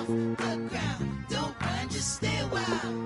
off the ground. Don't run, just stay a while.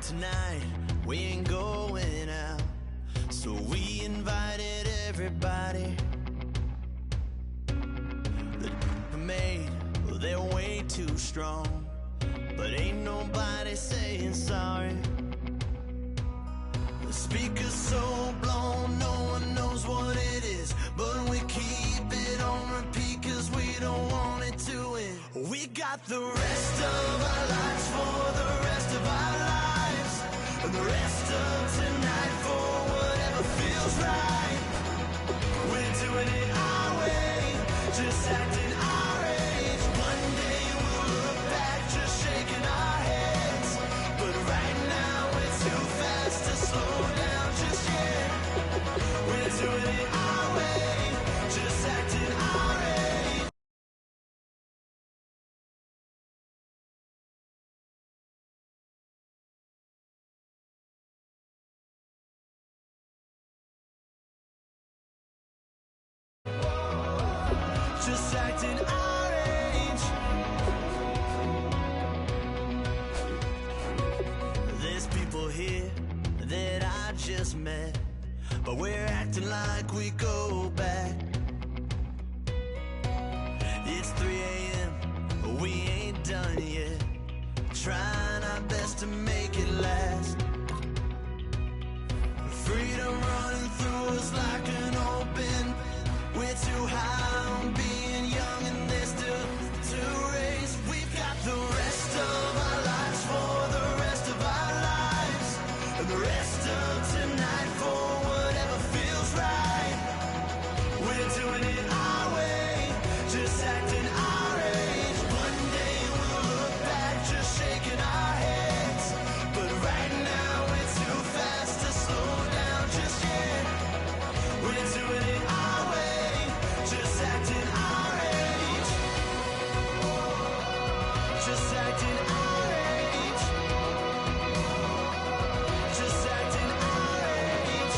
Tonight we ain't going out, so we invited everybody. The made, well, they're way too strong, but ain't nobody saying sorry. The speaker's so blown, no one knows what it is, but we keep it on repeat cause we don't want it to end. We got the rest of our lives for the rest of our lives. And the rest of tonight for whatever feels right. We're doing it our way, just acting our age. One day we'll look back just shaking our heads, but right now it's too fast to slow down just yet. We're doing it our way, just acting our age. Just acting acting like we go back. It's 3 a.m., we ain't done yet. Trying our best to make it last. Freedom running through us like an open. We're too high on being young and there's still to raise. We've got the rest of our lives for the rest of our lives, and the rest of tonight for whatever feels right. We're doing it our way, just acting our age. One day we'll look back just shaking our heads, but right now we're too fast to slow down just yet. We're doing it our way, just acting our age. Just acting our age. Just acting our age.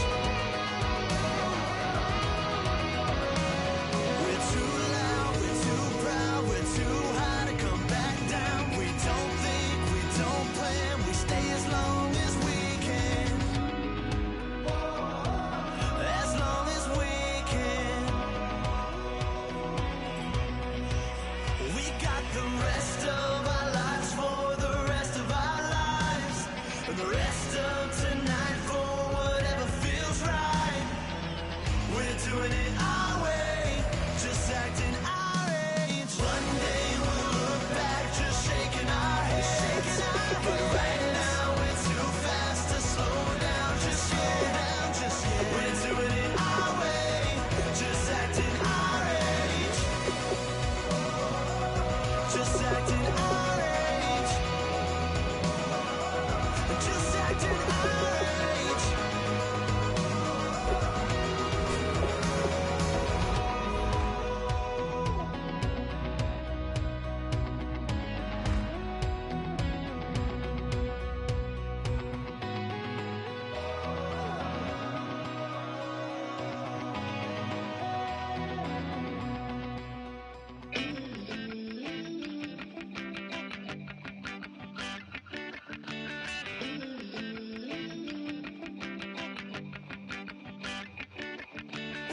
We're too loud, we're too proud, we're too high to come back down. We don't think, we don't plan, we stay as long as we can. As long as we can. We got the rest of our lives for the rest of our lives, and the rest of tonight for whatever feels right. We're doing it our way, just acting our age. One day we'll look back just shaking our heads, but right now we're too fast to slow down just yet. We're doing it our way, just acting our age. Just acting our age. Just acting our age.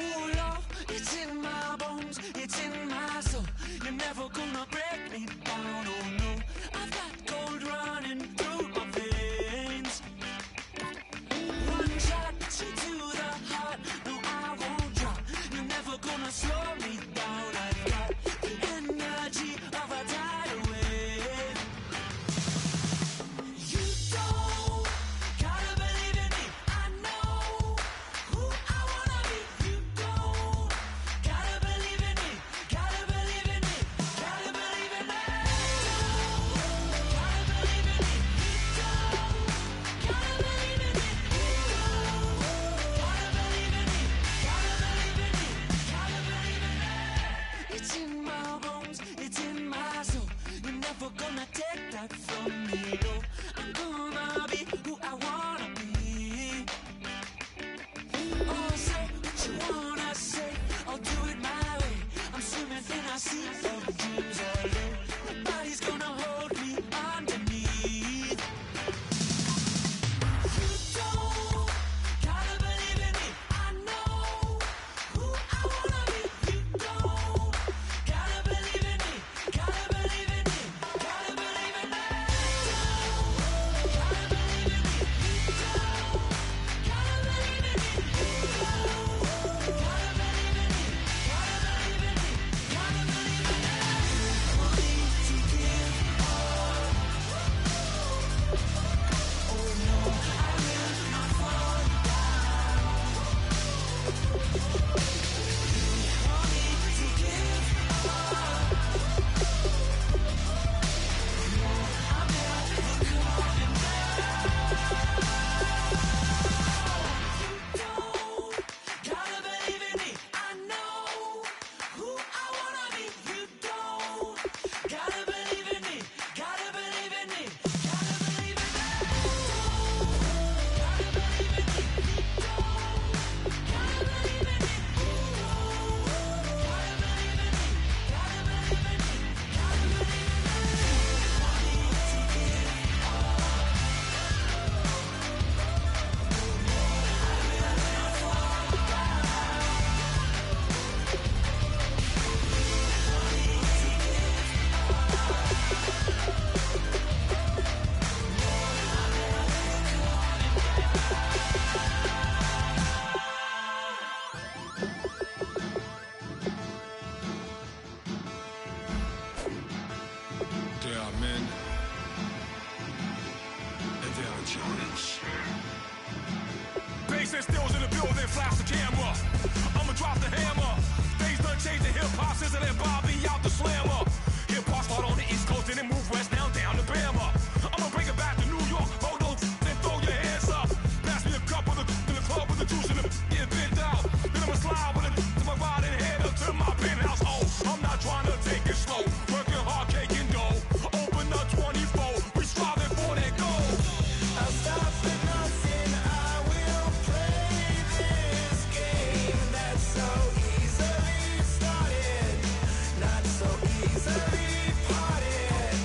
Oh Lord, it's in my bones, it's in my soul. You're never gonna break me down, oh no. I've got gold running through my veins. One shot, straight to the heart. No, I won't drop. You're never gonna slow me down. I've got the energy of a tidal wave. You don't gotta believe in me. I know who I wanna be. You don't gotta believe in me. Gotta believe in me. Gotta believe in me. Gotta believe in me. You don't gotta believe in me. You don't gotta believe in me. Gotta believe in me. Gotta believe in me. It's in my bones. It's in my soul. You're never gonna take that from me. No, I'm gonna be who I wanna be. Oh, say what you wanna say. I'll do it my way. I'm swimming in a sea of dreams all day. Nobody's gonna hold me underneath. You don't gotta believe in me. I know who I wanna be. You don't gotta believe in me. Gotta believe in me. Gotta believe in me. Gotta believe in me. You don't gotta believe in me. You don't gotta believe in me. Gotta believe in me. Gotta believe in me. choice. Bass and stills in the building, flash the camera. I'ma drop the hammer. Things done changed in hip-hop since I let Bobby out the slammer. Hip-hop start on the East Coast and then move west now down to Bama. I'ma bring it back to New York. Hold on, then throw your hands up. Pass me a cup of the in the club with the juice in the get bent out. Then I'ma slide with it to my ride and head up to my penthouse. Oh, I'm not trying to take it slow. Working hard, cake and dough. Open up 24. We striving for that goal. I'll stop for nothing. I will play this game that's so easily started, not so easily parted.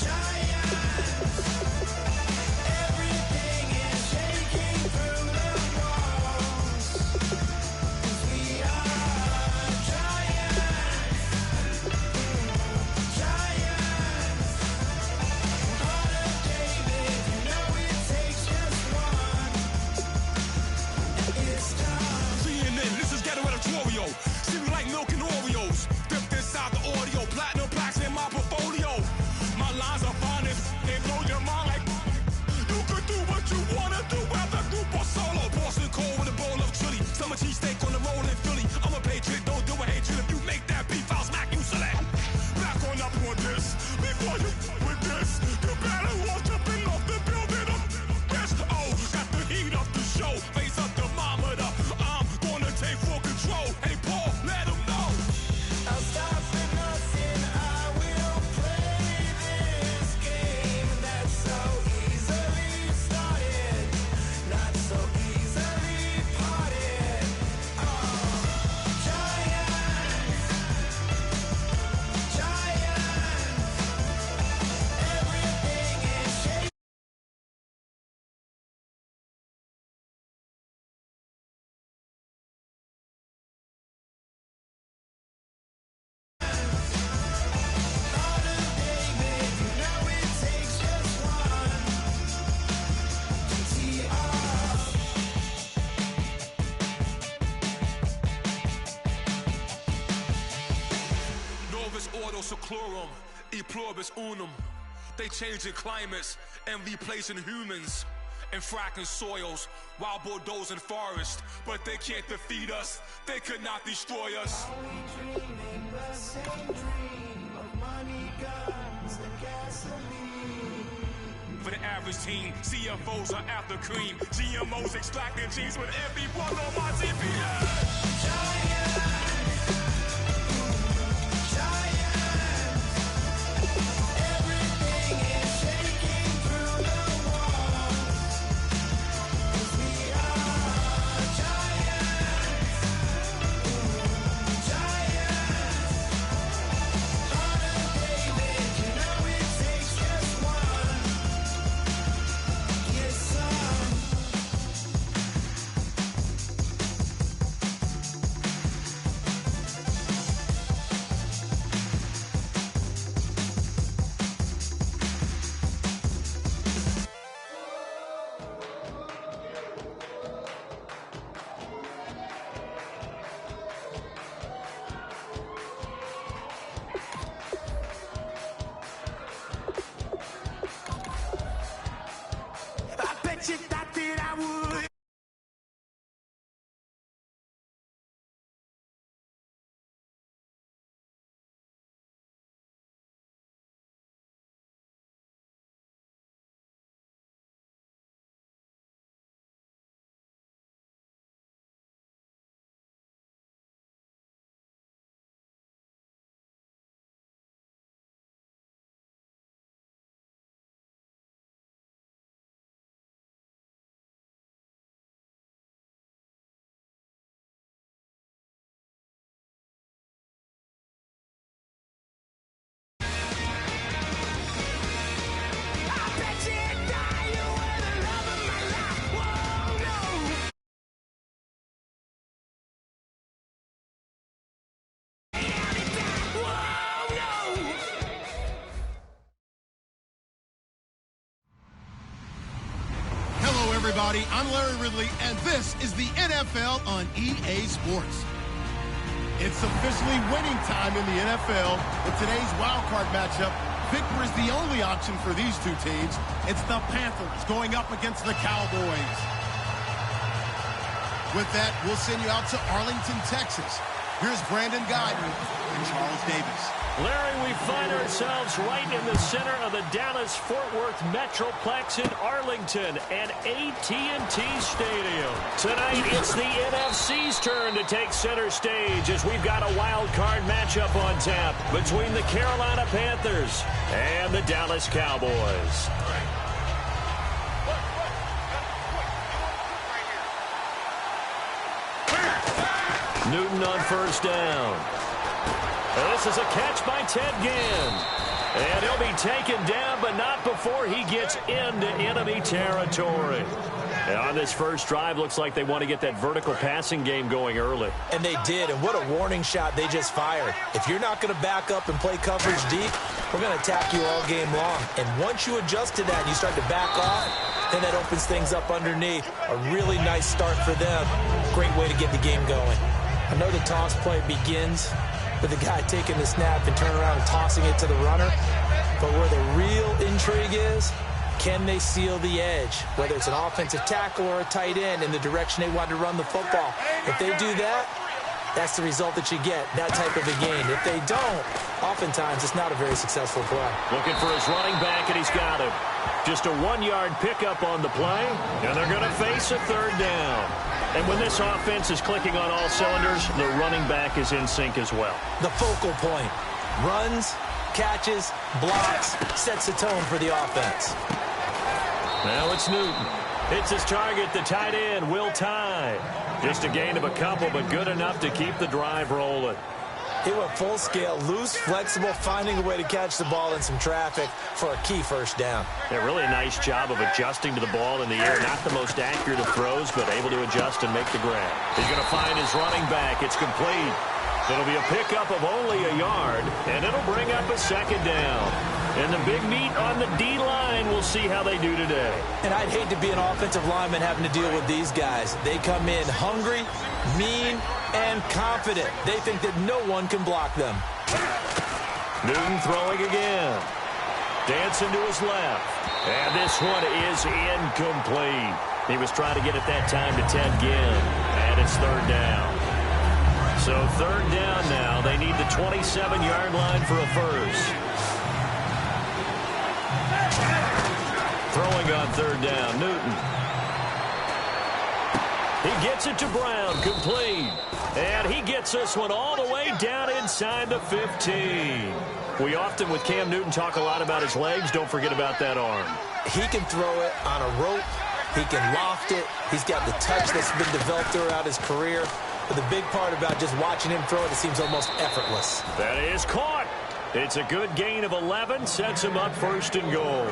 Giants, everything is shaking through the walls. 'Cause we are giants. Heart of David, you know it takes just one. And it's time. CNN, this is ghetto editorial. See me like milk and Oreos. Dipped inside the audio, platinum plaques in my portfolio. My lines are finest, they blow your mind like you could do what you wanna do, whether group or solo. Boston cold with a bowl of chili. Summer cheesesteak on the roll in Philly. I'm a patriot, don't do a hatred. If you make that beef, I'll smack you silly. Back on up on this. Before you with this, you better walk jumping off the building of this. Oh, got the heat of the show. Face up thermometer. I'm gonna take full control. Hey Paul, let him know. I'll stop for nothing. I will play this game that's so easily started, not so easily parted. Giants, everything is shaking. Heart of David, you know it takes just one. GTR. Novus ordo seclorum, e pluribus unum. They changing climates and replacing humans and fracking soils, wild bulldozing forests. But they can't defeat us, they could not destroy us. Are we dreaming the same dream of money, guns, and gasoline? For the average team, CFOs are after cream. GMOs extracting genes with every one on my GPS. Everything is shaking through the walls. 'Cause we are giants. Heart of David, you know it takes just one. Yes, son. I bet you thought that I would. everybody. I'm Larry Ridley, and this is the NFL on EA Sports. It's officially winning time in the NFL. In today's wild card matchup, victory is the only option for these two teams. It's the Panthers going up against the Cowboys. With that, we'll send you out to Arlington, Texas. Here's Brandon Guyton and Charles Davis. Larry, we find ourselves right in the center of the Dallas-Fort Worth Metroplex in Arlington and AT&T Stadium. Tonight, it's the NFC's turn to take center stage as we've got a wild card matchup on tap between the Carolina Panthers and the Dallas Cowboys. Newton on first down. This is a catch by Ted Ginn. And he'll be taken down, but not before he gets into enemy territory. And on this first drive, looks like they want to get that vertical passing game going early. And they did, and what a warning shot they just fired. If you're not going to back up and play coverage deep, we're going to attack you all game long. And once you adjust to that and you start to back off, then that opens things up underneath. A really nice start for them. Great way to get the game going. I know the toss play begins with the guy taking the snap and turning around and tossing it to the runner. But where the real intrigue is, can they seal the edge? Whether it's an offensive tackle or a tight end in the direction they want to run the football. If they do that, that's the result that you get, that type of a gain. If they don't, oftentimes it's not a very successful play. Looking for his running back, and he's got him. Just a 1-yard pickup on the play, and they're going to face a third down. And when this offense is clicking on all cylinders, the running back is in sync as well. The focal point. Runs, catches, blocks, sets the tone for the offense. Now it's Newton. Hits his target, the tight end, Will Tye. Just a gain of a couple, but good enough to keep the drive rolling. He went full scale, loose, flexible, finding a way to catch the ball in some traffic for a key first down. Yeah, really a nice job of adjusting to the ball in the air. Not the most accurate of throws, but able to adjust and make the grab. He's going to find his running back. It's complete. It'll be a pickup of only a yard, and it'll bring up a second down. And the big meat on the D-line, we'll see how they do today. And I'd hate to be an offensive lineman having to deal with these guys. They come in hungry, mean, and confident. They think that no one can block them. Newton throwing again. Dancing to his left. And this one is incomplete. He was trying to get it that time to Ted Ginn. And it's third down. So third down now. They need the 27-yard line for a first. Throwing on third down, Newton. He gets it to Brown, complete. And he gets this one all the way down inside the 15. We often, with Cam Newton, talk a lot about his legs. Don't forget about that arm. He can throw it on a rope. He can loft it. He's got the touch that's been developed throughout his career. But the big part about just watching him throw it seems almost effortless. That is caught. It's a good gain of 11. Sets him up first and goal.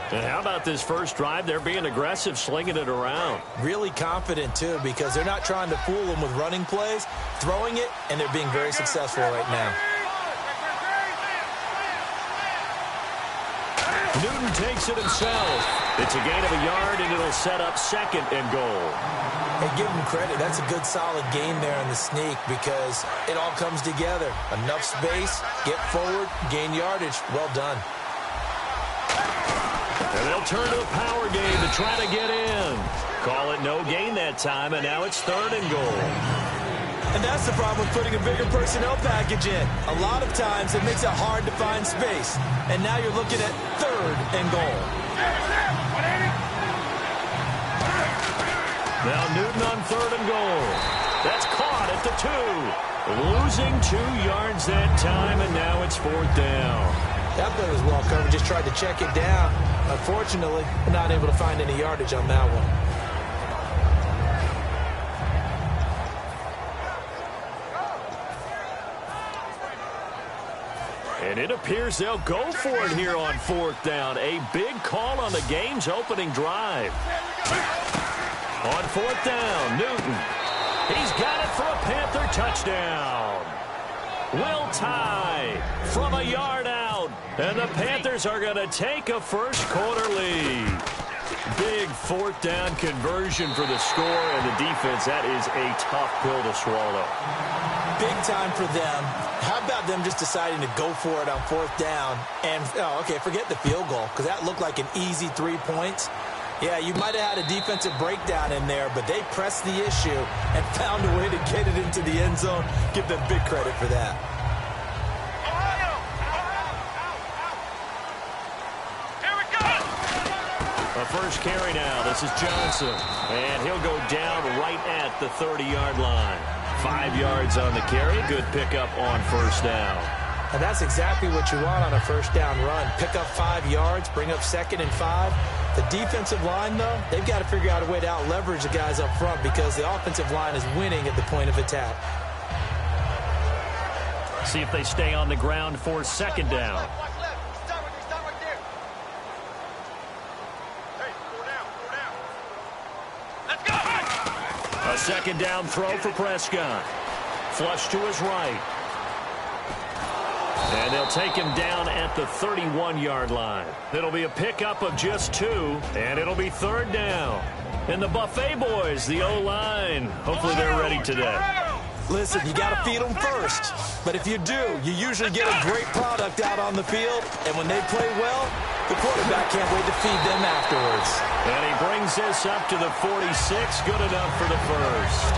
And how about this first drive? They're being aggressive, slinging it around. Really confident, too, because they're not trying to fool them with running plays, throwing it, and they're being very successful right now. Newton takes it himself. It's a gain of a yard, and it'll set up second and goal. And give him credit. That's a good, solid gain there in the sneak because it all comes together. Enough space, get forward, gain yardage. Well done. And they'll turn to a power game to try to get in. Call it no gain that time, and now it's third and goal. And that's the problem with putting a bigger personnel package in. A lot of times it makes it hard to find space. And now you're looking at third and goal. Now Newton on third and goal. That's caught at the 2. Losing 2 yards that time, and now it's fourth down. That play was well covered. Just tried to check it down. Unfortunately, we're not able to find any yardage on that one. And it appears they'll go for it here on fourth down. A big call on the game's opening drive. On fourth down, Newton. He's got it for a Panther touchdown. Will Tye from a yard out. And the Panthers are going to take a first quarter lead. Big fourth down conversion for the score, and the defense, that is a tough pill to swallow. Big time for them. How about them just deciding to go for it on fourth down? And, forget the field goal, because that looked like an easy 3 points. Yeah, you might have had a defensive breakdown in there, but they pressed the issue and found a way to get it into the end zone. Give them big credit for that. A first carry now. This is Johnson. And he'll go down right at the 30-yard line. 5 yards on the carry. Good pickup on first down. And that's exactly what you want on a first down run. Pick up 5 yards, bring up 2nd and 5. The defensive line, though, they've got to figure out a way to out-leverage the guys up front because the offensive line is winning at the point of attack. See if they stay on the ground for second down. A second down throw for Prescott. Flush to his right. And they'll take him down at the 31-yard line. It'll be a pickup of just 2, and it'll be third down. And the Buffet boys, the O-line, hopefully they're ready today. Listen, you got to feed them first. But if you do, you usually get a great product out on the field. And when they play well, the quarterback can't wait to feed them afterwards. And he brings this up to the 46. Good enough for the first.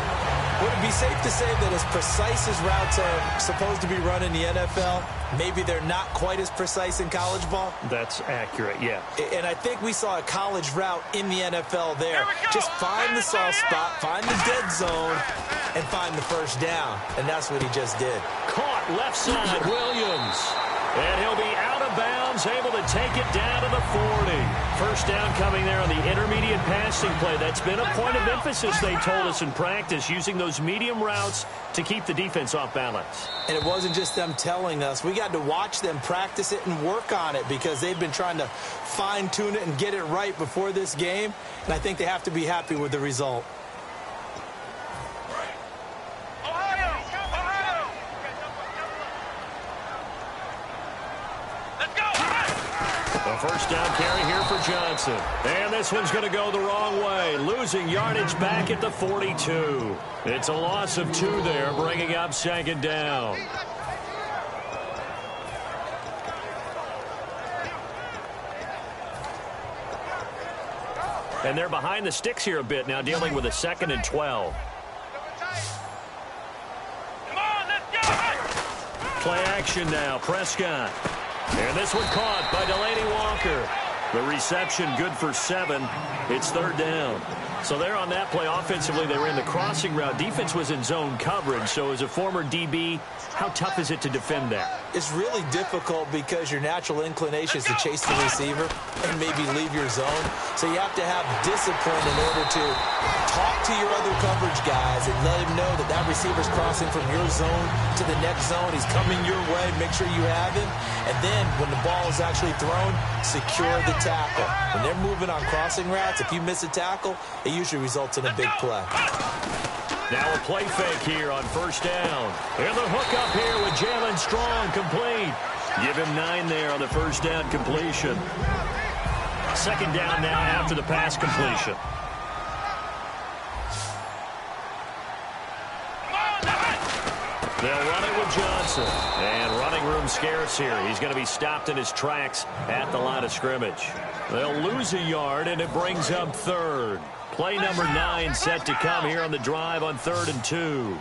Would it be safe to say that as precise as routes are supposed to be run in the NFL, maybe they're not quite as precise in college ball? That's accurate, yeah. And I think we saw a college route in the NFL there. Just find the soft spot, find the dead zone, and find the first down. And that's what he just did. Caught left side, Williams. And he'll be out of bounds, able to take it down to the 40. First down coming there on the intermediate passing play. That's been a point of emphasis, they told us in practice, using those medium routes to keep the defense off balance. And it wasn't just them telling us. We got to watch them practice it and work on it because they've been trying to fine-tune it and get it right before this game. And I think they have to be happy with the result. First down carry here for Johnson. And this one's going to go the wrong way. Losing yardage back at the 42. It's a loss of 2 there, bringing up second down. And they're behind the sticks here a bit now, dealing with a 2nd and 12. Play action now, Prescott. And this one caught by Delaney Walker. The reception good for 7. It's third down. So they're on that play offensively. They ran the crossing route. Defense was in zone coverage. So as a former DB, how tough is it to defend that? It's really difficult because your natural inclination is to chase the receiver and maybe leave your zone. So you have to have discipline in order to talk to your other coverage guys and let him know that that receiver's crossing from your zone to the next zone. He's coming your way. Make sure you have him. And then when the ball is actually thrown, secure the tackle. When they're moving on crossing routes, if you miss a tackle, it usually results in a big play. Now a play fake here on first down. And the hook up here with Jalen Strong, complete. Give him 9 there on the first down completion. Second down now after the pass completion. They'll run it with Johnson. And running room scarce here. He's going to be stopped in his tracks at the line of scrimmage. They'll lose a yard, and it brings up third. Play number 9 set to come here on the drive on 3rd and 2.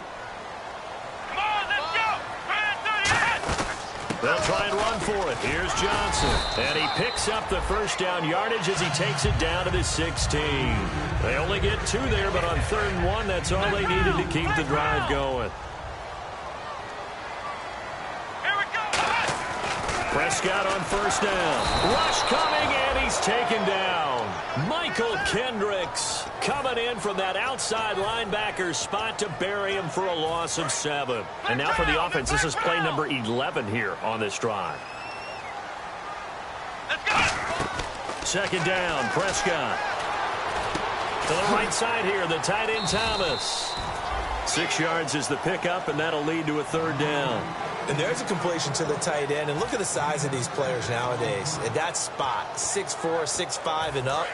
They'll try and run for it. Here's Johnson. And he picks up the first down yardage as he takes it down to the 16. They only get 2 there, but on 3rd and 1, that's all they needed to keep the drive going. Prescott on first down. Rush coming, and he's taken down. Michael Kendricks coming in from that outside linebacker spot to bury him for a loss of 7. And now for the offense, this is play number 11 here on this drive. Second down, Prescott. To the right side here, the tight end Thomas. 6 yards is the pickup, and that'll lead to a 3rd down. And there's a completion to the tight end. And look at the size of these players nowadays. At that spot, 6'4", 6'5", and up.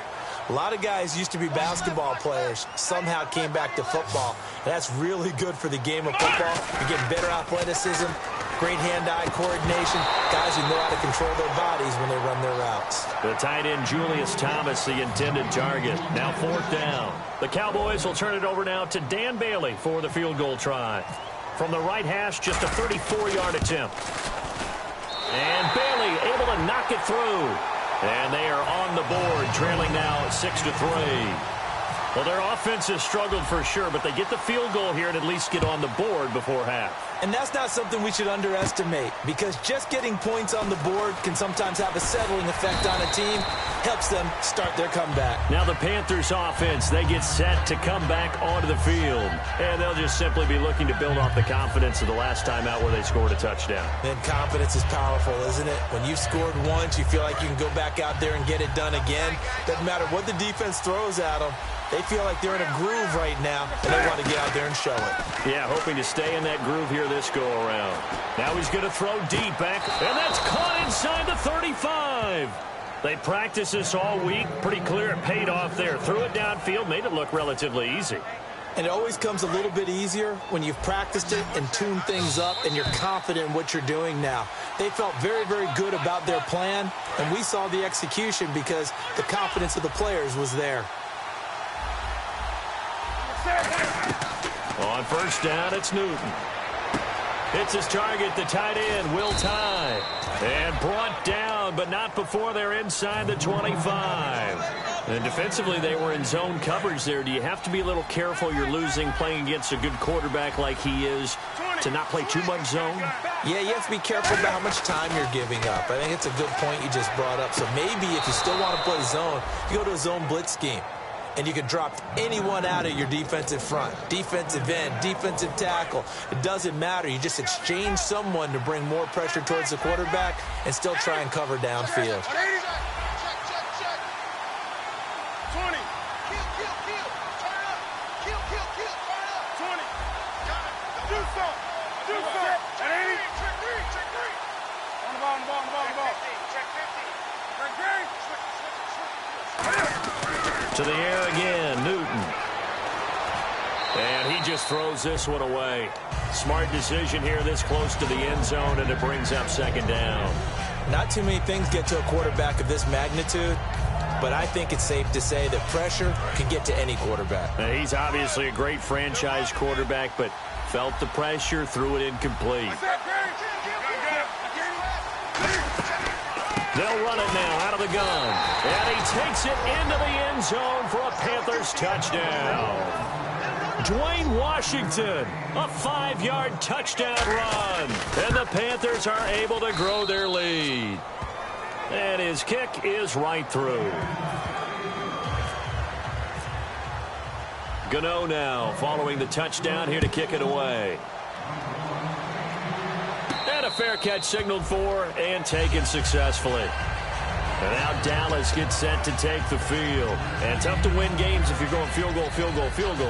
A lot of guys used to be basketball players, somehow came back to football. That's really good for the game of football. You're getting better athleticism, great hand-eye coordination, guys who know how to control their bodies when they run their routes. The tight end, Julius Thomas, the intended target. Now 4th down. The Cowboys will turn it over now to Dan Bailey for the field goal try. From the right hash, just a 34-yard attempt. And Bailey able to knock it through. And they are on the board, trailing now 6-3. Well, their offense has struggled for sure, but they get the field goal here and at least get on the board before half. And that's not something we should underestimate, because just getting points on the board can sometimes have a settling effect on a team. Helps them start their comeback. Now the Panthers offense, they get set to come back onto the field. And they'll just simply be looking to build off the confidence of the last time out where they scored a touchdown. And confidence is powerful, isn't it? When you've scored once, you feel like you can go back out there and get it done again. Doesn't matter what the defense throws at them. They feel like they're in a groove right now, and they want to get out there and show it. Yeah, hoping to stay in that groove here this go-around. Now he's going to throw deep back, and that's caught inside the 35. They practiced this all week. Pretty clear it paid off there. Threw it downfield, made it look relatively easy. And it always comes a little bit easier when you've practiced it and tuned things up and you're confident in what you're doing now. They felt very, very good about their plan, and we saw the execution because the confidence of the players was there. On 1st down, it's Newton. It's his target, the tight end, Will Tye. And brought down, but not before they're inside the 25. And defensively, they were in zone coverage there. Do you have to be a little careful? You're losing, playing against a good quarterback like he is, to not play too much zone? Yeah, you have to be careful about how much time you're giving up. I think it's a good point you just brought up. So maybe if you still want to play zone, you go to a zone blitz scheme. And you can drop anyone out of your defensive front, defensive end, defensive tackle. It doesn't matter. You just exchange someone to bring more pressure towards the quarterback and still try and cover downfield. 20. Kill. Turn up. Kill. Turn up. 20. Got it. Do something. Check 3. On the ball. Check 50. To the air again, Newton. And he just throws this one away. Smart decision here this close to the end zone, and it brings up 2nd down. Not too many things get to a quarterback of this magnitude, but I think it's safe to say that pressure can get to any quarterback. Now, he's obviously a great franchise quarterback, but felt the pressure, threw it incomplete. They'll run it now out of the gun. And he takes it into the end zone for a Panthers touchdown. Dwayne Washington, a 5-yard touchdown run. And the Panthers are able to grow their lead. And his kick is right through. Gano now following the touchdown here to kick it away. And a fair catch signaled for and taken successfully. And now Dallas gets set to take the field. And tough to win games if you're going field goal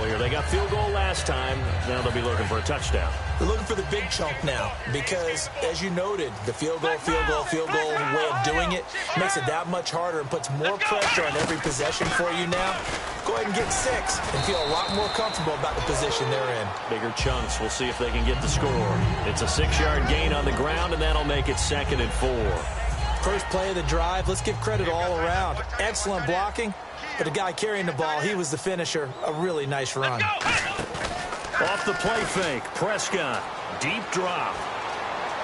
here. They got field goal last time. Now they'll be looking for a touchdown. They're looking for the big chunk now because, as you noted, the field goal way of doing it makes it that much harder and puts more pressure on every possession for you now. Go ahead and get 6 and feel a lot more comfortable about the position they're in. Bigger chunks. We'll see if they can get the score. It's a 6-yard gain on the ground, and that'll make it 2nd and 4. First play of the drive, let's give credit all around. Excellent blocking, but the guy carrying the ball, he was the finisher. A really nice run. Off the play fake, Prescott. Deep drop.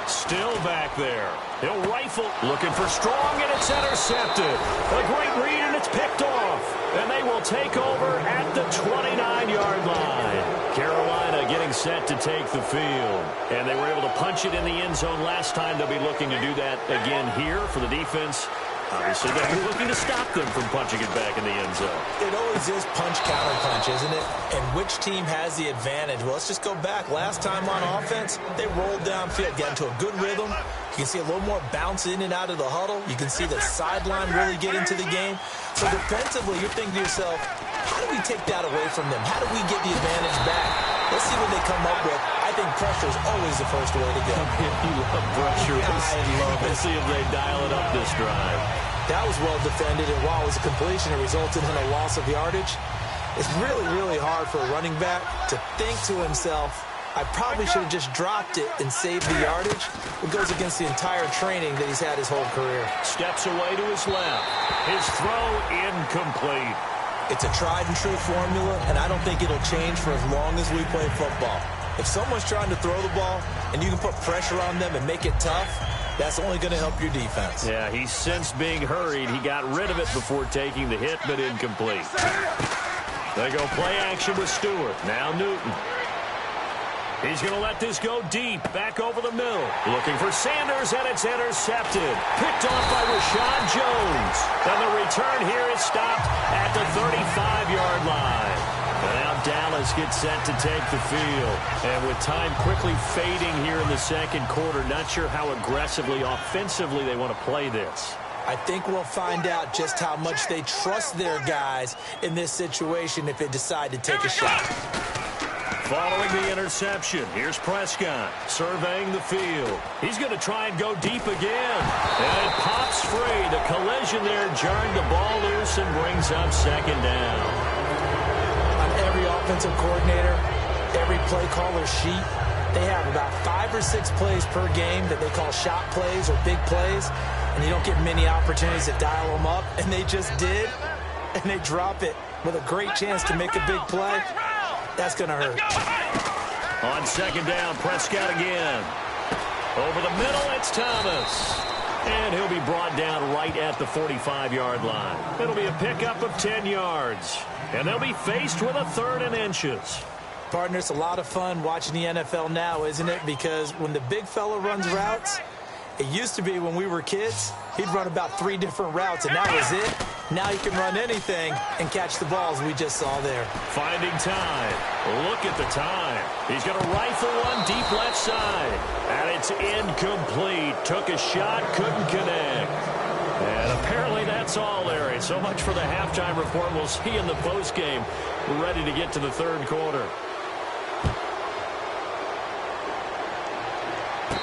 Still back there. He'll rifle. Looking for Strong, and it's intercepted. A great read, and it's picked off. And they will take over at the 29-yard line. Carolina getting set to take the field. And they were able to punch it in the end zone last time. They'll be looking to do that again here for the defense. Obviously, they'll be looking to stop them from punching it back in the end zone. It always is punch-counter-punch, isn't it? And which team has the advantage? Well, let's just go back. Last time on offense, they rolled downfield, got into a good rhythm. You can see a little more bounce in and out of the huddle. You can see the sideline really get into the game. So defensively, you're thinking to yourself, how do we take that away from them? How do we get the advantage back? Let's see what they come up with. I think pressure is always the first way to go. You love pressure. I love it. Let's see if they dial it up this drive. That was well defended, and while it was a completion, it resulted in a loss of yardage. It's really, really hard for a running back to think to himself, I probably should have just dropped it and saved the yardage. It goes against the entire training that he's had his whole career. Steps away to his left. His throw incomplete. It's a tried-and-true formula, and I don't think it'll change for as long as we play football. If someone's trying to throw the ball and you can put pressure on them and make it tough, that's only going to help your defense. Yeah, he sensed being hurried. He got rid of it before taking the hit, but incomplete. They go play action with Stewart. Now Newton. He's going to let this go deep, back over the middle. Looking for Sanders, and it's intercepted. Picked off by Rashad Jones. And the return here is stopped at the 35-yard line. And now Dallas gets set to take the field. And with time quickly fading here in the second quarter, not sure how aggressively, offensively they want to play this. I think we'll find out just how much they trust their guys in this situation if they decide to take a shot. Following the interception, here's Prescott surveying the field. He's going to try and go deep again. And it pops free. The collision there jarring the ball loose and brings up second down. On every offensive coordinator, every play caller sheet, they have about 5 or 6 plays per game that they call shot plays or big plays. And you don't get many opportunities to dial them up. And they just did. And they drop it with a great chance to make a big play. That's going to hurt. On second down, Prescott again. Over the middle, it's Thomas. And he'll be brought down right at the 45-yard line. It'll be a pickup of 10 yards. And they'll be faced with a 3rd and inches. Partner, it's a lot of fun watching the NFL now, isn't it? Because when the big fella runs routes, it used to be when we were kids, he'd run about 3 different routes, and that was it. Now he can run anything and catch the balls we just saw there. Finding time. Look at the time. He's going to rifle one deep left side. And it's incomplete. Took a shot, couldn't connect. And apparently that's all, Larry. So much for the halftime report. We'll see in the postgame. We're ready to get to the third quarter.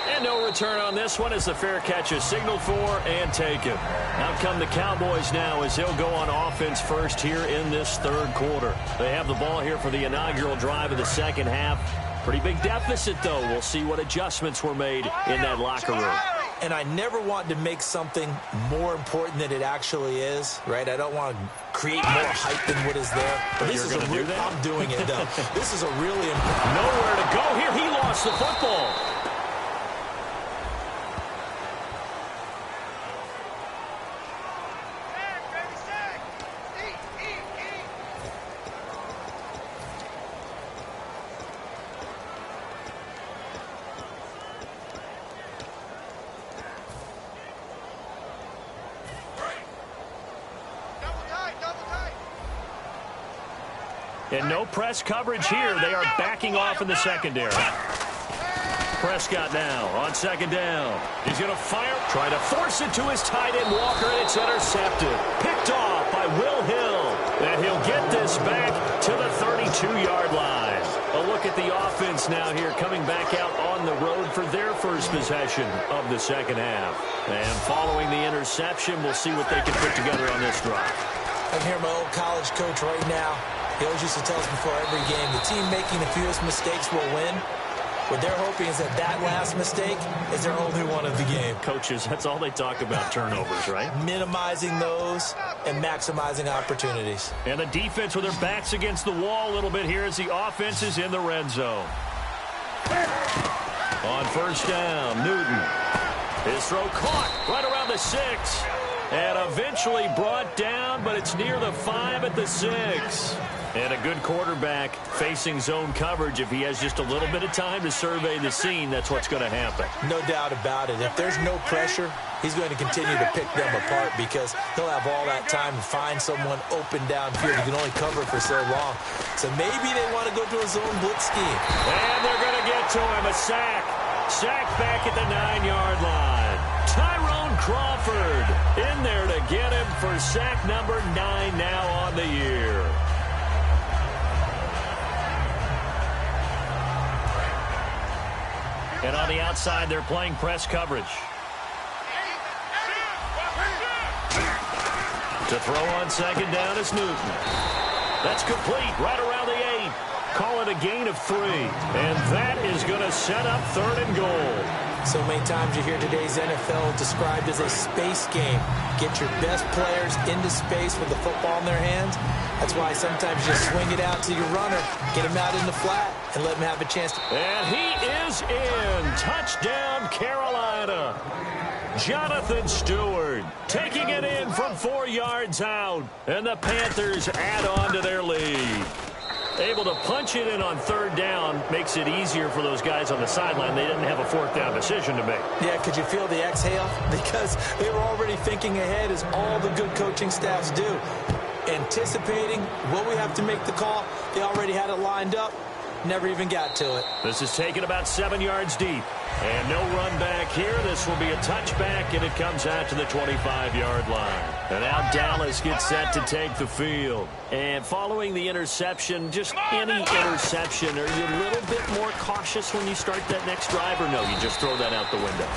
And no return on this one as the fair catch is signaled for and taken. Out come the Cowboys now as they'll go on offense first here in this third quarter. They have the ball here for the inaugural drive of the second half. Pretty big deficit, though. We'll see what adjustments were made in that locker room. And I never want to make something more important than it actually is, right? I don't want to create more hype than what is there. But this is a real, I'm doing it, though. This is a really important. Nowhere to go here. He lost the football. And no press coverage here. They are backing off in the secondary. Prescott now on second down. He's going to fire. Try to force it to his tight end, Walker, and it's intercepted. Picked off by Will Hill. And he'll get this back to the 32-yard line. A look at the offense now here coming back out on the road for their first possession of the second half. And following the interception, we'll see what they can put together on this drive. I can hear my old college coach right now. He always used to tell us before every game, the team making the fewest mistakes will win. What they're hoping is that that last mistake is their only one of the game. Coaches, that's all they talk about, turnovers, right? Minimizing those and maximizing opportunities. And the defense with their backs against the wall a little bit here as the offense is in the red zone. On first down, Newton. His throw caught right around the 6. And eventually brought down, but it's near the 5 at the 6. And a good quarterback facing zone coverage. If he has just a little bit of time to survey the scene, that's what's going to happen. No doubt about it. If there's no pressure, he's going to continue to pick them apart because he'll have all that time to find someone open downfield. He can only cover for so long. So maybe they want to go to a zone blitz scheme. And they're going to get to him. A sack. Sack back at the 9-yard line. Tyrone Crawford in there to get him for sack number 9 now on the year. And on the outside, they're playing press coverage. To throw on second down is Newton. That's complete right around the 8. Call it a gain of 3. And that is going to set up 3rd and goal. So many times you hear today's NFL described as a space game. Get your best players into space with the football in their hands. That's why sometimes you swing it out to your runner, get him out in the flat, and let him have a chance to... And he is in. Touchdown, Carolina. Jonathan Stewart taking it in from 4 yards out. And the Panthers add on to their lead. Able to punch it in on 3rd down makes it easier for those guys on the sideline. They didn't have a 4th down decision to make. Yeah, could you feel the exhale? Because they were already thinking ahead, as all the good coaching staffs do. Anticipating what we have to make the call. They already had it lined up. Never even got to it. This is taken about 7 yards deep. And no run back here. This will be a touchback, and it comes out to the 25-yard line. And now Dallas gets set to take the field. And following the interception, just any interception, are you a little bit more cautious when you start that next drive, or no, you just throw that out the window?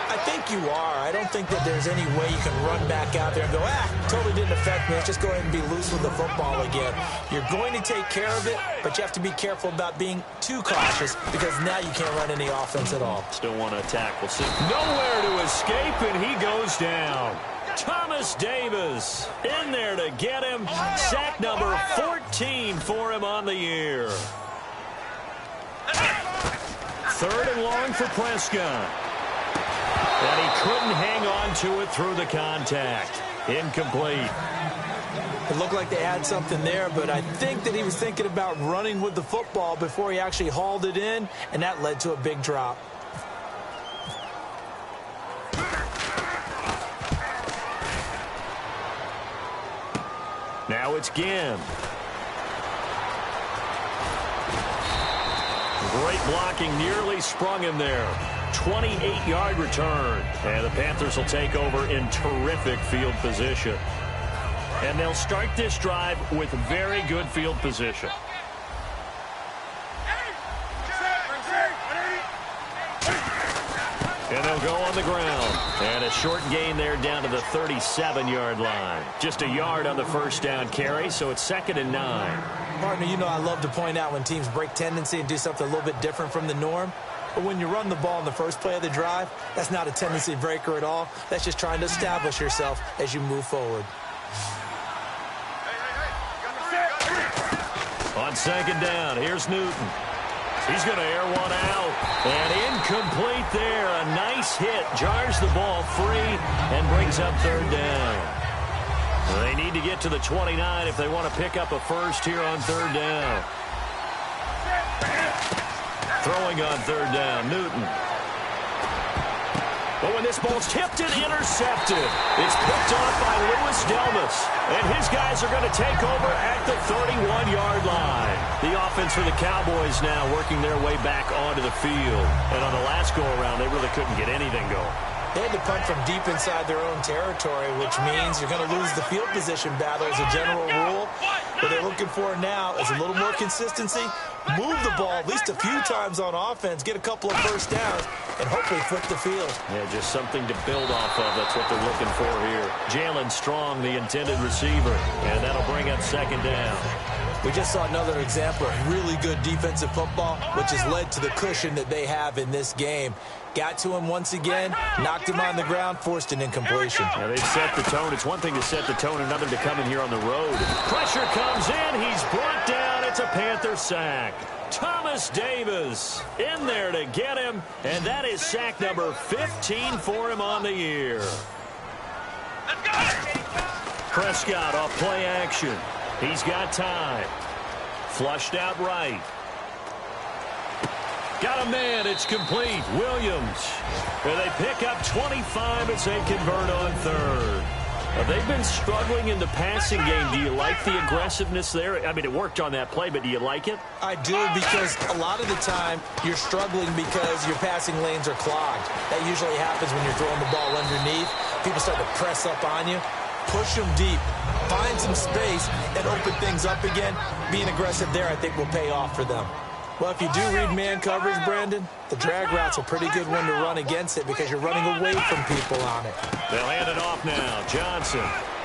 I think you are. I don't think that there's any way you can run back out there and go, totally didn't affect me. Let's just go ahead and be loose with the football again. You're going to take care of it, but you have to be careful about being too cautious, because now you can't run any offense at all. Still want to attack. We'll see. Nowhere to escape, and he goes down. Thomas Davis in there to get him. Sack number 14 for him on the year. 3rd and long for Prescott. And he couldn't hang on to it through the contact. Incomplete. It looked like they had something there, but I think that he was thinking about running with the football before he actually hauled it in, and that led to a big drop. Now it's Ginn. Great blocking, nearly sprung him there. 28-yard return. And the Panthers will take over in terrific field position. And they'll start this drive with very good field position. And they'll go on the ground. And a short gain there down to the 37-yard line. Just a yard on the 1st down carry, so it's 2nd and 9. Partner, you know I love to point out when teams break tendency and do something a little bit different from the norm. But when you run the ball in the first play of the drive, that's not a tendency breaker at all. That's just trying to establish yourself as you move forward. On 2nd down, here's Newton. He's going to air one out. And incomplete there. A nice hit. Jars the ball free and brings up 3rd down. They need to get to the 29 if they want to pick up a first here on 3rd down. Throwing on 3rd down, Newton. But when this ball's tipped and intercepted, it's picked off by Louis Delmas. And his guys are going to take over at the 31-yard line. The offense for the Cowboys now working their way back onto the field. And on the last go-around, they really couldn't get anything going. They had to punt from deep inside their own territory, which means you're going to lose the field position battle as a general rule. What they're looking for now is a little more consistency, move the ball at least a few times on offense, get a couple of first downs, and hopefully flip the field. Yeah, just something to build off of. That's what they're looking for here. Jalen Strong, the intended receiver, and that'll bring up 2nd down. We just saw another example of really good defensive football, which has led to the cushion that they have in this game. Got to him once again, knocked him on the ground, forced an incompletion. Now they've set the tone. It's one thing to set the tone, another to come in here on the road. Pressure comes in. He's brought down. It's a Panther sack. Thomas Davis in there to get him, and that is sack number 15 for him on the year. Prescott off play action. He's got time. Flushed out right. Got a man. It's complete. Williams. And they pick up 25 as they convert on 3rd. They've been struggling in the passing game. Do you like the aggressiveness there? I mean, it worked on that play, but do you like it? I do, because a lot of the time you're struggling because your passing lanes are clogged. That usually happens when you're throwing the ball underneath. People start to press up on you. Push them deep. Find some space and open things up again. Being aggressive there, I think, will pay off for them. Well, if you do read man coverage, Brandon, the drag route's a pretty good one to run against it because you're running away from people on it. They'll hand it off now. Johnson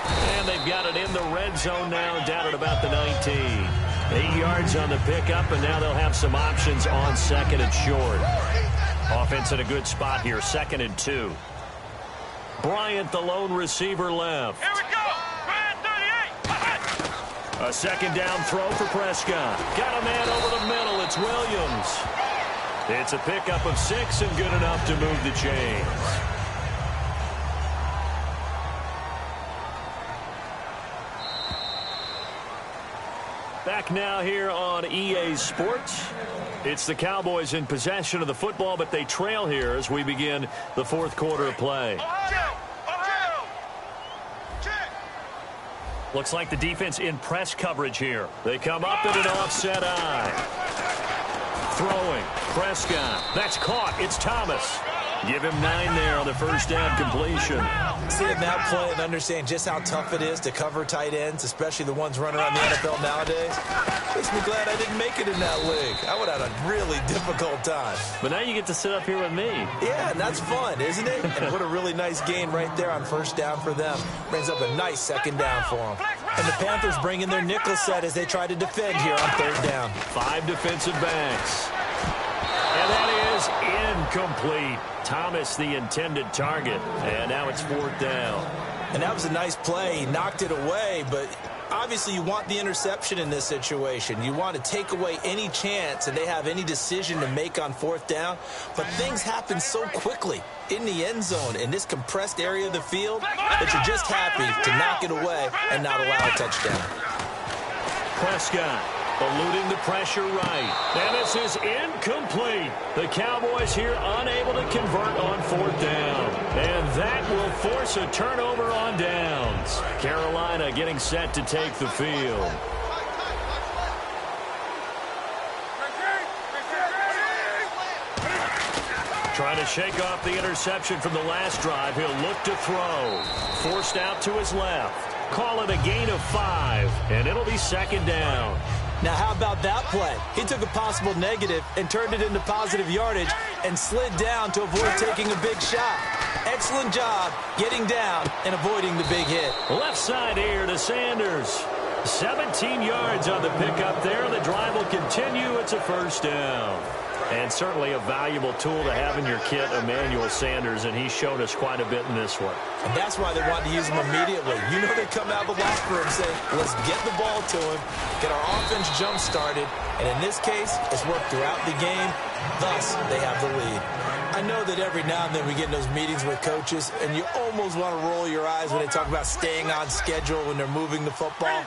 And they've got it in the red zone now, down at about the 19. 8 yards on the pickup, and now they'll have some options on second and short. Offense in a good spot here, 2nd and 2. Bryant, the lone receiver, left. Here we go. Bryant 38. A second down throw for Prescott. Got a man over the middle. It's Williams. It's a pickup of 6 and good enough to move the chains. Back now here on EA Sports. It's the Cowboys in possession of the football, but they trail here as we begin the 4th quarter of play. Looks like the defense in press coverage here. They come up in an offset eye. Throwing. Prescott. That's caught. It's Thomas. Give him 9 there on the first down completion. Seeing that play and understand just how tough it is to cover tight ends, especially the ones running around the NFL nowadays, makes me glad I didn't make it in that league. I would have had a really difficult time. But now you get to sit up here with me. Yeah, and that's fun, isn't it? And what a really nice gain right there on first down for them. Brings up a nice second down for them. And the Panthers bring in their nickel set as they try to defend here on 3rd down. 5 defensive backs. And that is incomplete. Thomas, the intended target. And now it's 4th down. And that was a nice play. He knocked it away, but obviously you want the interception in this situation. You want to take away any chance and they have any decision to make on 4th down. But things happen so quickly in the end zone in this compressed area of the field that you're just happy to knock it away and not allow a touchdown. Prescott eluding the pressure right. And this is incomplete. The Cowboys here unable to convert on 4th down. And that will force a turnover on downs. Carolina getting set to take the field. Trying to shake off the interception from the last drive. He'll look to throw. Forced out to his left. Call it a gain of 5, and it'll be 2nd down. Now, how about that play? He took a possible negative and turned it into positive yardage and slid down to avoid taking a big shot. Excellent job getting down and avoiding the big hit. Left side here to Sanders. 17 yards on the pickup there. The drive will continue. It's a 1st down. And certainly a valuable tool to have in your kit, Emmanuel Sanders, and he's shown us quite a bit in this one. And that's why they want to use him immediately. You know they come out of the locker room saying, let's get the ball to him, get our offense jump-started, and in this case, it's worked throughout the game. Thus, they have the lead. I know that every now and then we get in those meetings with coaches, and you almost want to roll your eyes when they talk about staying on schedule when they're moving the football.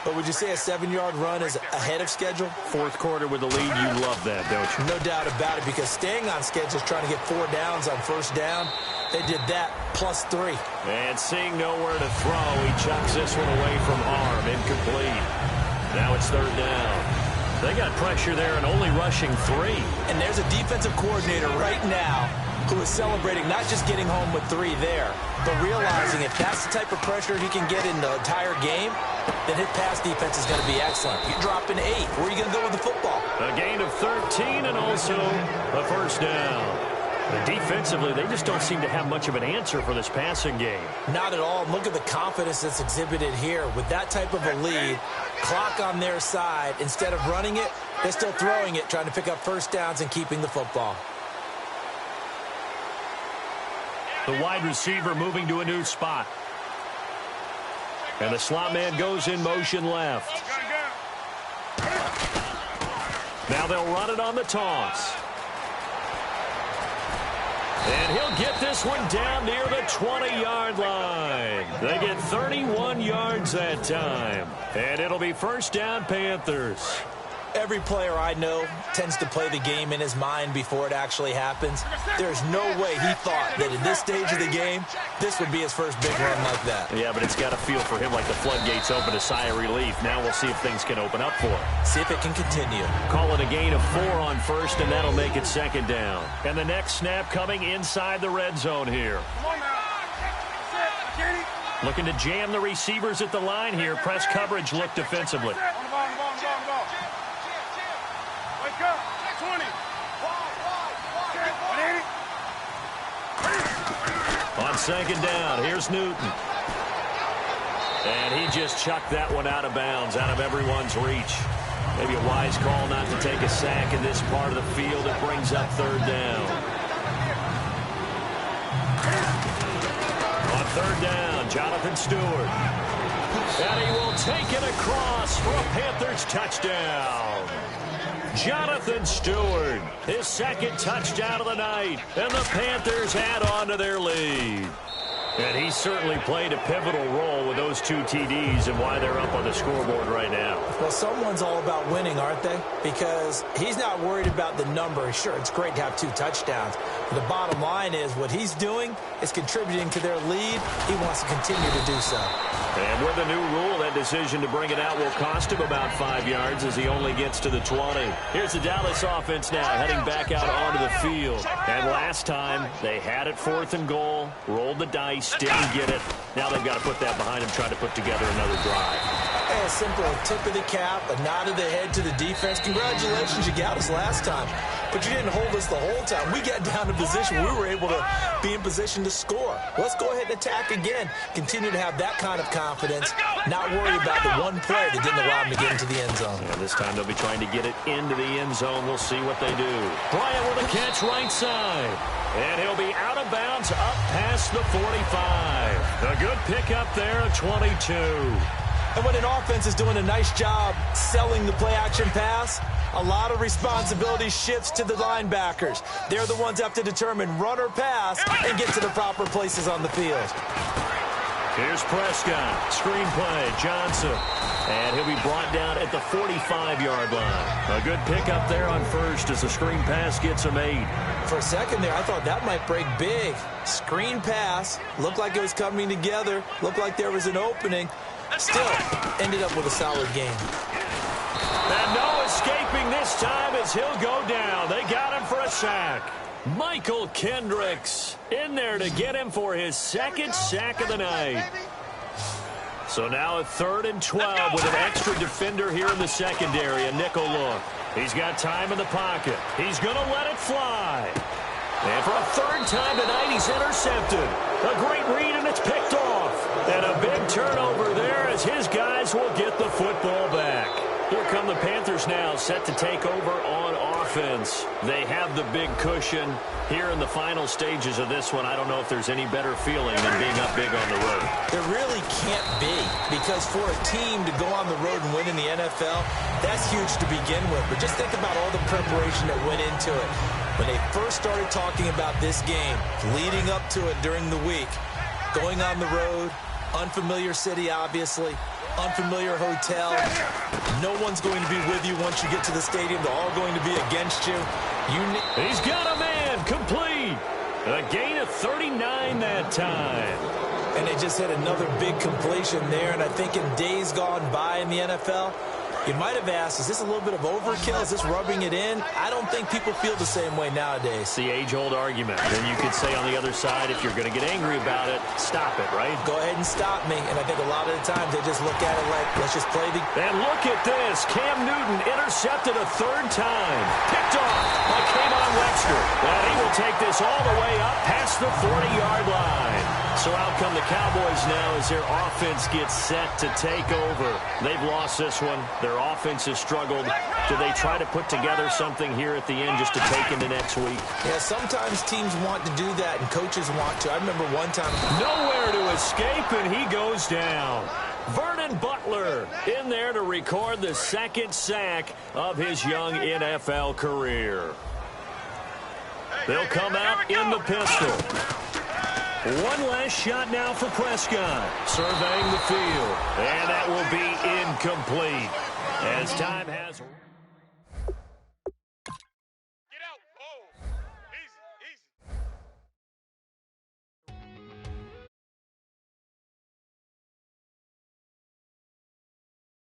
But would you say a 7-yard run is ahead of schedule? 4th quarter with the lead, you love that, don't you? No doubt about it, because staying on schedule is trying to get 4 downs on 1st down. They did that plus 3. And seeing nowhere to throw, he chucks this one away from arm, incomplete. Now it's 3rd down. They got pressure there and only rushing 3. And there's a defensive coordinator right now who is celebrating not just getting home with 3 there, but realizing if that's the type of pressure he can get in the entire game, then his pass defense is going to be excellent. You're dropping 8. Where are you going to go with the football? A gain of 13 and also a 1st down. But defensively, they just don't seem to have much of an answer for this passing game. Not at all. Look at the confidence that's exhibited here. With that type of a lead, clock on their side, instead of running it, they're still throwing it, trying to pick up 1st downs and keeping the football. The wide receiver moving to a new spot. And the slot man goes in motion left. Now they'll run it on the toss. And he'll get this one down near the 20-yard line. They get 31 yards that time. And it'll be 1st down, Panthers. Every player I know tends to play the game in his mind before it actually happens. There's no way he thought that at this stage of the game, this would be his first big run like that. Yeah, but it's got to feel for him like the floodgates open, a sigh of relief. Now we'll see if things can open up for him. See if it can continue. Call it a gain of 4 on 1st, and that'll make it 2nd down. And the next snap coming inside the red zone here. Looking to jam the receivers at the line here. Press coverage look defensively. On 2nd down, here's Newton. And he just chucked that one out of bounds, out of everyone's reach. Maybe a wise call not to take a sack in this part of the field. It brings up third down. On third down, Jonathan Stewart. And he will take it across for a Panthers touchdown. Jonathan Stewart, his second touchdown of the night. And the Panthers add on to their lead. And he certainly played a pivotal role with those two TDs and why they're up on the scoreboard right now. Well, someone's all about winning, aren't they? Because he's not worried about the number. Sure, it's great to have 2 touchdowns. But the bottom line is what he's doing is contributing to their lead. He wants to continue to do so. And with the new rule, that decision to bring it out will cost him about 5 yards as he only gets to the 20. Here's the Dallas offense now heading back out onto the field. And last time, they had it 4th and goal, rolled the dice, didn't get it. Now they've got to put that behind him, try to put together another drive. Hey, a simple tip of the cap, a nod of the head to the defense. Congratulations, you got us last time. But you didn't hold us the whole time. We got down to position where we were able to be in position to score. Let's go ahead and attack again. Continue to have that kind of confidence, not worry about the one play that didn't allow them to get into the end zone. Yeah, this time they'll be trying to get it into the end zone. We'll see what they do. Bryant with a catch right side. And he'll be out of bounds up past the 45. A good pickup there at 22. And when an offense is doing a nice job selling the play-action pass, a lot of responsibility shifts to the linebackers. They're the ones that have to determine run or pass and get to the proper places on the field. Here's Prescott. Screen play. Johnson. And he'll be brought down at the 45-yard line. A good pickup there on first as the screen pass gets him 8. For a second there, I thought that might break big. Screen pass. Looked like it was coming together. Looked like there was an opening. Still ended up with a solid game. And no escaping this time as he'll go down. They got him for a sack. Michael Kendricks in there to get him for his second sack of the night. So now a 3rd and 12 with an extra defender here in the secondary, a nickel look. He's got time in the pocket. He's going to let it fly. And for a 3rd time tonight, he's intercepted. A great read, and it's picked off. And a big turnover there as his guys will get the football back. Here come the Panthers now, set to take over on offense. They have the big cushion here in the final stages of this one. I don't know if there's any better feeling than being up big on the road. There really can't be, because for a team to go on the road and win in the NFL, that's huge to begin with. But just think about all the preparation that went into it. When they first started talking about this game, leading up to it during the week, going on the road, unfamiliar city, obviously, unfamiliar hotel. No one's going to be with you once you get to the stadium. They're all going to be against you. He's got a man, complete. A gain of 39 that time. And they just had another big completion there. And I think in days gone by in the NFL, you might have asked, is this a little bit of overkill? Is this rubbing it in? I don't think people feel the same way nowadays. It's the age-old argument. Then you could say on the other side, if you're going to get angry about it, stop it, right? Go ahead and stop me. And I think a lot of the times they just look at it like, let's just play the... And look at this. Cam Newton intercepted a 3rd time. Picked off by Kayvon Webster. And he will take this all the way up past the 40-yard line. So out come the Cowboys now as their offense gets set to take over. They've lost this one. Their offense has struggled. Do they try to put together something here at the end just to take into next week? Yeah, sometimes teams want to do that and coaches want to. I remember one time. Nowhere to escape, and he goes down. Vernon Butler in there to record the 2nd sack of his young NFL career. They'll come out in the pistol. One last shot now for Prescott, surveying the field, and that will be incomplete as time has...